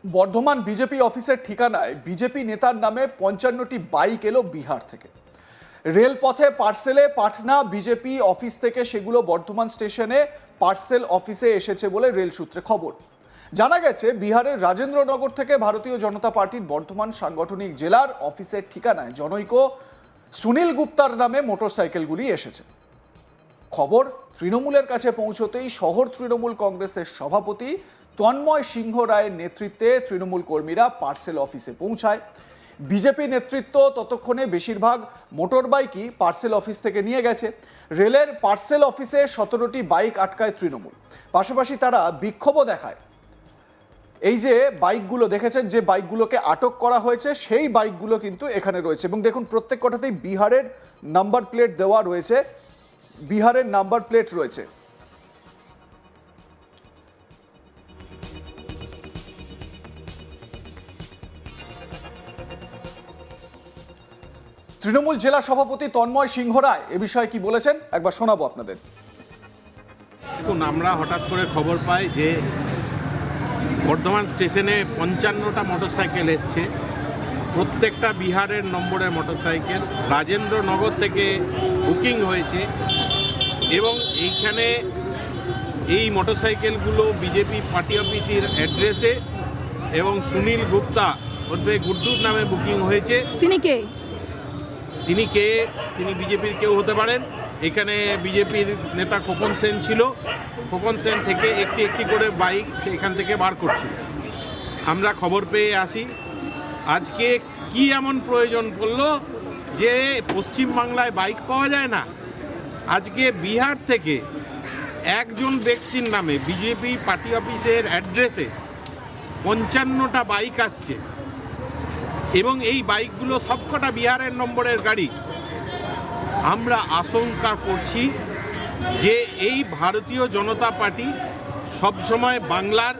Bardhaman BJP অফিসের ঠিকানায় BJP নেতার নামে ৫৫টি বাইক এলো বিহার থেকে। রেলপথে পার্সেলে পাটনা বিজেপি অফিস থেকে সেগুলো বর্ধমান স্টেশনে পার্সেল অফিসে এসেছে বলে রেল সূত্রে খবর। জানা গেছে বিহারের রাজেন্দ্রনগর থেকে ভারতীয় জনতা পার্টির বর্ধমান সাংগঠনিক জেলার অফিসের ঠিকানায় জনৈক সুনীল গুপ্তার নামে মোটরসাইকেলগুলি এসেছে। খবর তৃণমূলের কাছে পৌঁছতেই শহর তৃণমূল কংগ্রেসের সভাপতি তন্ময় সিংহ রায়ের নেতৃত্বে তৃণমূল কর্মীরা পার্সেল অফিসে পৌঁছায়। বিজেপি নেতৃত্ব ততক্ষণে বেশিরভাগ মোটর বাইকই পার্সেল অফিস থেকে নিয়ে গেছে। রেলের পার্সেল অফিসে ১৭টি বাইক আটকায় তৃণমূল। পাশাপাশি তারা বিক্ষোভও দেখায়। এই যে বাইকগুলো দেখেছেন, যে বাইকগুলোকে আটক করা হয়েছে সেই বাইকগুলো কিন্তু এখানে রয়েছে এবং দেখুন প্রত্যেক কটাতেই বিহারের নাম্বার প্লেট দেওয়া রয়েছে, বিহারের নাম্বার প্লেট রয়েছে। তৃণমূল জেলা সভাপতি তন্ময় সিংহ রায় এ বিষয়ে কি বলেছেন একবার শোনাবো আপনাদের। দেখুন, আমরা হঠাৎ করে খবর পাই যে বর্ধমান স্টেশনে ৫৫টা মোটরসাইকেল এসছে, প্রত্যেকটা বিহারের নম্বরের মোটরসাইকেল। রাজেন্দ্রনগর থেকে বুকিং হয়েছে এবং এইখানে এই মোটরসাইকেলগুলো বিজেপি পার্টি অফিসের অ্যাড্রেসে এবং সুনীল গুপ্তা ওরফে গুড্ডুর নামে বুকিং হয়েছে। তিনি কে? তিনি বিজেপির কেউ হতে পারেন। এখানে বিজেপির নেতা খোকন সেন ছিল, খোকন সেন থেকে একটি একটি করে বাইক সে এখান থেকে বার করছিল। আমরা খবর পেয়ে আসি। আজকে কি এমন প্রয়োজন পড়ল যে পশ্চিমবাংলায় বাইক পাওয়া যায় না? আজকে বিহার থেকে একজন ব্যক্তির নামে বিজেপি পার্টি অফিসের অ্যাড্রেসে ৫৫টা বাইক আসছে এবং এই বাইকগুলো সবকটা বিহারের নম্বরের গাড়ি। আমরা আশঙ্কা করছি যে এই ভারতীয় জনতা পার্টি সবসময় বাংলার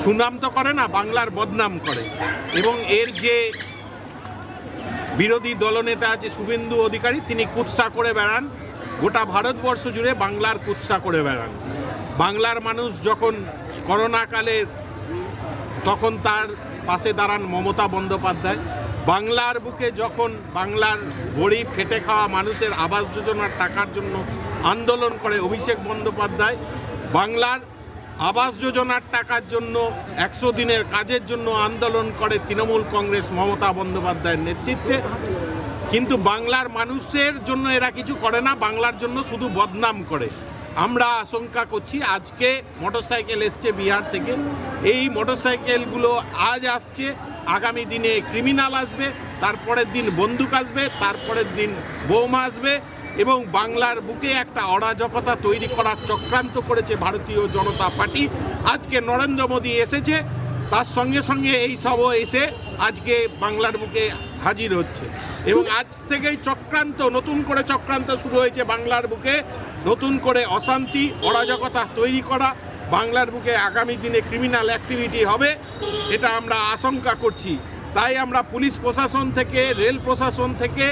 সুনাম তো করে না, বাংলার বদনাম করে এবং এর যে বিরোধী দলনেতা আছে শুভেন্দু অধিকারী, তিনি কুৎসা করে বেড়ান, গোটা ভারতবর্ষ জুড়ে বাংলার কুৎসা করে বেড়ান। বাংলার মানুষ যখন করোনাকালে তখন তার পাশে দাঁড়ান মমতা বন্দ্যোপাধ্যায়। বাংলার বুকে যখন বাংলার গরিব খেটে খাওয়া মানুষের আবাস যোজনার টাকার জন্য আন্দোলন করে অভিষেক বন্দ্যোপাধ্যায়, বাংলার আবাস যোজনার টাকার জন্য ১০০ দিনের কাজের জন্য আন্দোলন করে তৃণমূল কংগ্রেস মমতা বন্দ্যোপাধ্যায়ের নেতৃত্বে। কিন্তু বাংলার মানুষের জন্য এরা কিছু করে না, বাংলার জন্য শুধু বদনাম করে। আমরা আশঙ্কা করছি আজকে মোটরসাইকেল এসছে বিহার থেকে, এই মোটরসাইকেলগুলো আজ আসছে, আগামী দিনে ক্রিমিনাল আসবে, তারপরের দিন বন্দুক আসবে, তারপরের দিন বোমা আসবে এবং বাংলার বুকে একটা অরাজকতা তৈরি করার চক্রান্ত করেছে ভারতীয় জনতা পার্টি। আজকে নরেন্দ্র মোদী এসেছে, তার সঙ্গে সঙ্গে এই সবও এসে আজকে বাংলার বুকে হাজির হচ্ছে এবং আজ থেকেই চক্রান্ত, নতুন করে চক্রান্ত শুরু হয়েছে বাংলার বুকে, নতুন করে অশান্তি অরাজকতা তৈরি করা। বাংলার বুকে আগামী দিনে ক্রিমিনাল অ্যাক্টিভিটি হবে, এটা আমরা আশঙ্কা করছি। তাই আমরা পুলিশ প্রশাসন থেকে, রেল প্রশাসন থেকে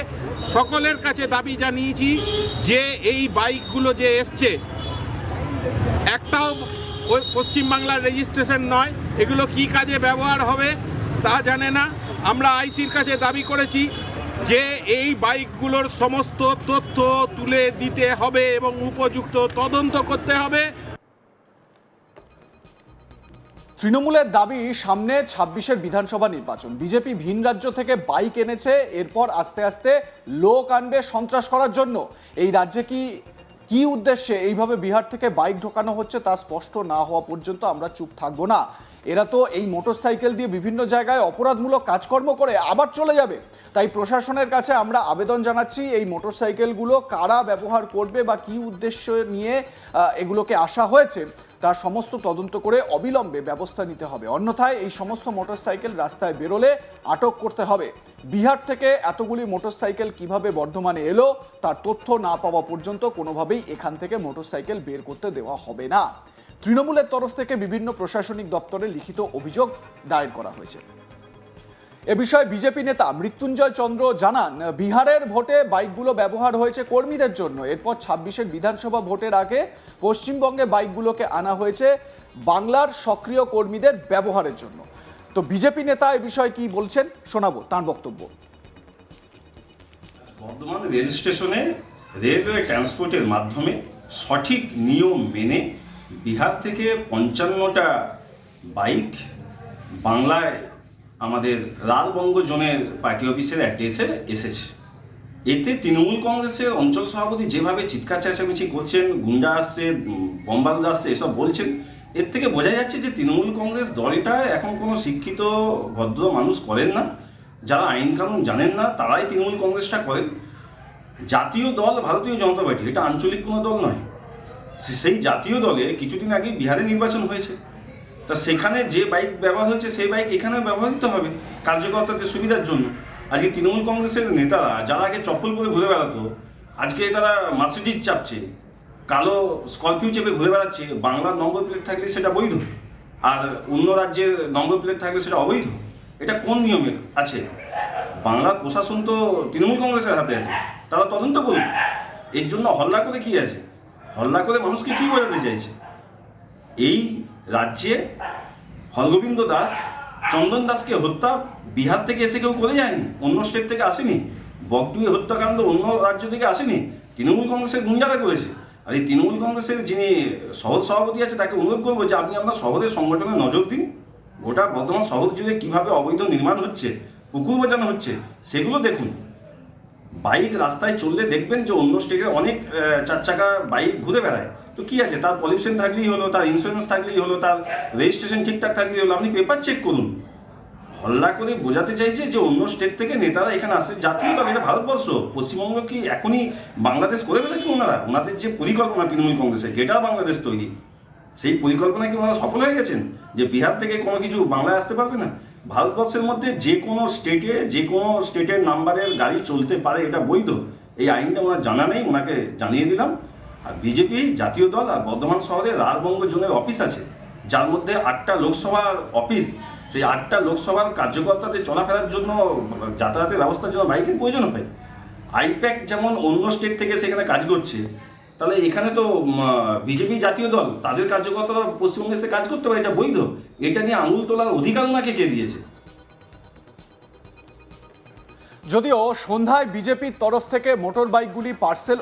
সকলের কাছে দাবি জানিয়েছি যে এই বাইকগুলো যে এসছে একটাও পশ্চিমবাংলার রেজিস্ট্রেশন নয়, এগুলো কি কাজে ব্যবহার হবে তা জানে না। আমরা আইসির কাছে দাবি করেছি যে এই বাইকগুলোর সমস্ত তথ্য তুলে দিতে হবে এবং উপযুক্ত তদন্ত করতে হবে। তৃণমূলের দাবি সামনে ২৬-এর বিধানসভা নির্বাচন, বিজেপি ভিন রাজ্য থেকে বাইক এনেছে, এরপর আস্তে আস্তে লোক আনবে সন্ত্রাস করার জন্য। এই রাজ্যে কি উদ্দেশ্যে এইভাবে বিহার থেকে বাইক ঢোকানো হচ্ছে তা স্পষ্ট না হওয়া পর্যন্ত আমরা চুপ থাকবো না। এরা তো এই মোটরসাইকেল দিয়ে বিভিন্ন জায়গায় অপরাধমূলক কাজকর্ম করে আবার চলে যাবে। তাই প্রশাসনের কাছে আমরা আবেদন জানাচ্ছি, এই মোটরসাইকেলগুলো কারা ব্যবহার করবে বা কি উদ্দেশ্য নিয়ে এগুলোকে আসা হয়েছে তার সমস্ত তদন্ত করে অবিলম্বে ব্যবস্থা নিতে হবে। অন্যথায় এই সমস্ত মোটরসাইকেল রাস্তায় বেরোলে আটক করতে হবে। বিহার থেকে এতগুলি মোটরসাইকেল কিভাবে বর্ধমানে এলো তার তথ্য না পাওয়া পর্যন্ত কোনোভাবেই এখান থেকে মোটরসাইকেল বের করতে দেওয়া হবে না। তৃণমূলের তরফ থেকে বিভিন্ন প্রশাসনিক দপ্তরে লিখিত অভিযোগ দায়ের করা হয়েছে। এ বিষয়ে বিজেপি নেতা মৃত্যুঞ্জয় চন্দ্র জানান, বিহারের ভোটে বাইকগুলো ব্যবহার হয়েছে কর্মীদের জন্য। এরপর 26-এর বিধানসভা ভোটের আগে পশ্চিমবঙ্গে বাইকগুলোকে আনা হয়েছে বাংলার সক্রিয় কর্মীদের ব্যবহারের জন্য। তো বিজেপি নেতা এ বিষয়ে কি বলছেন শোনাবো তার বক্তব্য। বর্ধমান রেল স্টেশনে রেলওয়ে ট্রান্সপোর্টের মাধ্যমে সঠিক নিয়ম মেনে বিহার থেকে 55টা বাইক বাংলায় আমাদের লালবঙ্গ জোনের পার্টি অফিসের অ্যাড্রেসে এসেছে। এতে তৃণমূল কংগ্রেসের অঞ্চল সভাপতি যেভাবে চিৎকার চেঁচামেচি করছেন, গুন্ডা আসছে, বম্বারুদ আসছে, এসব বলছেন, এর থেকে বোঝা যাচ্ছে যে তৃণমূল কংগ্রেস দলটা এখন কোনো শিক্ষিত ভদ্র মানুষ করেন না। যারা আইন কানুন জানেন না তারাই তৃণমূল কংগ্রেসটা করেন। জাতীয় দল ভারতীয় জনতা পার্টি, এটা আঞ্চলিক কোনো দল নয়। সেই জাতীয় দলে কিছুদিন আগে বিহারে নির্বাচন হয়েছে, তা সেখানে যে বাইক ব্যবহার হয়েছে সেই বাইক এখানেও ব্যবহৃত হবে কার্যকর্তাদের সুবিধার জন্য। আজকে তৃণমূল কংগ্রেসের নেতারা যারা আগে চপ্পল পরে ঘুরে বেড়াতো, আজকে তারা মার্সিডিজ চাপছে, কালো স্করপিও চেপে ঘুরে বেড়াচ্ছে। বাংলার নম্বর প্লেট থাকলে সেটা বৈধ, আর অন্য রাজ্যের নম্বর প্লেট থাকলে সেটা অবৈধ। এটা কোন নিয়মের আছে? বাংলার প্রশাসন তো তৃণমূল কংগ্রেসের হাতে আছে, তারা তদন্ত করুন। এর জন্য হল্লা করে কি আছে? হল্লা করে মানুষকে কি বোঝাতে চাইছে? এই রাজ্যে হরগোবিন্দ দাস, চন্দন দাসকে হত্যা বিহার থেকে এসে কেউ করে যায়নি, অন্য স্টেট থেকে আসেনি। বগটুই হত্যাকাণ্ড অন্য রাজ্য থেকে আসেনি, তৃণমূল কংগ্রেসের গুঞ্জারা করেছে। আর এই তৃণমূল কংগ্রেসের যিনি শহর সভাপতি আছে তাকে অনুরোধ করবো যে আপনি আপনার শহরের সংগঠনে নজর দিন। গোটা বর্ধমান শহর জুড়ে কীভাবে অবৈধ নির্মাণ হচ্ছে, পুকুর বাজানো হচ্ছে, সেগুলো দেখুন। বাইক রাস্তায় চললে দেখবেন যে অন্য স্টেটে অনেক 4 চাকা বাইক ঘুরে বেড়ায়। তো কি আছে, তার পলিউশন থাকলেই হলো, তার ইন্স্যুরেন্স থাকলেই হলো, তার রেজিস্ট্রেশন ঠিকঠাক থাকলেই হলো, আপনি পেপার চেক করুন। হল্লা করে বোঝাতে চাইছে যে অন্য স্টেট থেকে নেতারা এখানে আসে। জাতীয় দল, এটা ভারতবর্ষ। পশ্চিমবঙ্গ কি এখনই বাংলাদেশ করে ফেলেছেন ওনারা? ওনাদের যে পরিকল্পনা তৃণমূল কংগ্রেসের, গেটার বাংলাদেশ তৈরি, সেই পরিকল্পনায় কি ওনারা সফল হয়ে গেছেন যে বিহার থেকে কোনো কিছু বাংলায় আসতে পারবে না? ভারতবর্ষের মধ্যে যে কোনো স্টেটের নাম্বারের গাড়ি চলতে পারে, এটা বৈধ। এই আইনটা ওনার জানা নেই, ওনাকে জানিয়ে দিলাম। আর বিজেপি জাতীয় দল আর বর্ধমান শহরে লালবঙ্গ জোনের অফিস আছে, যার মধ্যে 8টা লোকসভার অফিস। সেই 8টা লোকসভার কার্যকর্তাদের চলাফেরার জন্য, যাতায়াতের ব্যবস্থার জন্য বাইকের প্রয়োজন হয়। আইপ্যাক যেমন অন্য স্টেট থেকে সেখানে কাজ করছে, তাহলে এখানে তো বিজেপি জাতীয় দল, তাদের কার্যকর্তারা পশ্চিমবঙ্গে এসে কাজ করতে পারে, এটা বৈধ। এটা নিয়ে আঙুল তোলার অধিকার ওনাকে কে দিয়েছে? যদিও সন্ধ্যায় বিজেপির তরফ থেকে মোটর বাইকগুলি পার্সেল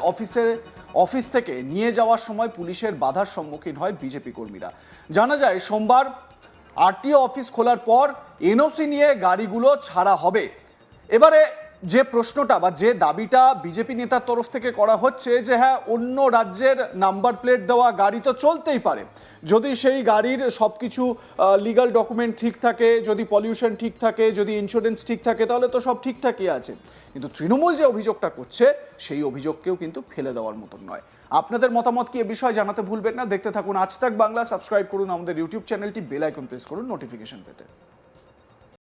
অফিস থেকে নিয়ে যাওয়ার সময় পুলিশের বাধার সম্মুখীন হয় বিজেপি কর্মীরা। জানা যায় সোমবার আরটিও অফিস খোলার পর এনওসি নিয়ে গাড়িগুলো ছাড়া হবে। এবারে যে প্রশ্নটা বা যে দাবিটা বিজেপি নেতার তরফ থেকে করা হচ্ছে যে হ্যাঁ, অন্য রাজ্যের নাম্বার প্লেট দেওয়া গাড়ি তো চলতেই পারে, যদি সেই গাড়ির সব কিছু লিগাল ডকুমেন্ট ঠিক থাকে, যদি পলিউশন ঠিক থাকে, যদি ইন্স্যুরেন্স ঠিক থাকে, তাহলে তো সব ঠিকঠাকই আছে। কিন্তু তৃণমূল যে অভিযোগটা করছে সেই অভিযোগকেও কিন্তু ফেলে দেওয়ার মতন নয়। আপনাদের মতামত কি এ বিষয়ে জানাতে ভুলবেন না। দেখতে থাকুন আজ তাক বাংলা, সাবস্ক্রাইব করুন আমাদের ইউটিউব চ্যানেলটি, বেল আইকন প্রেস করুন নোটিফিকেশন পেতে।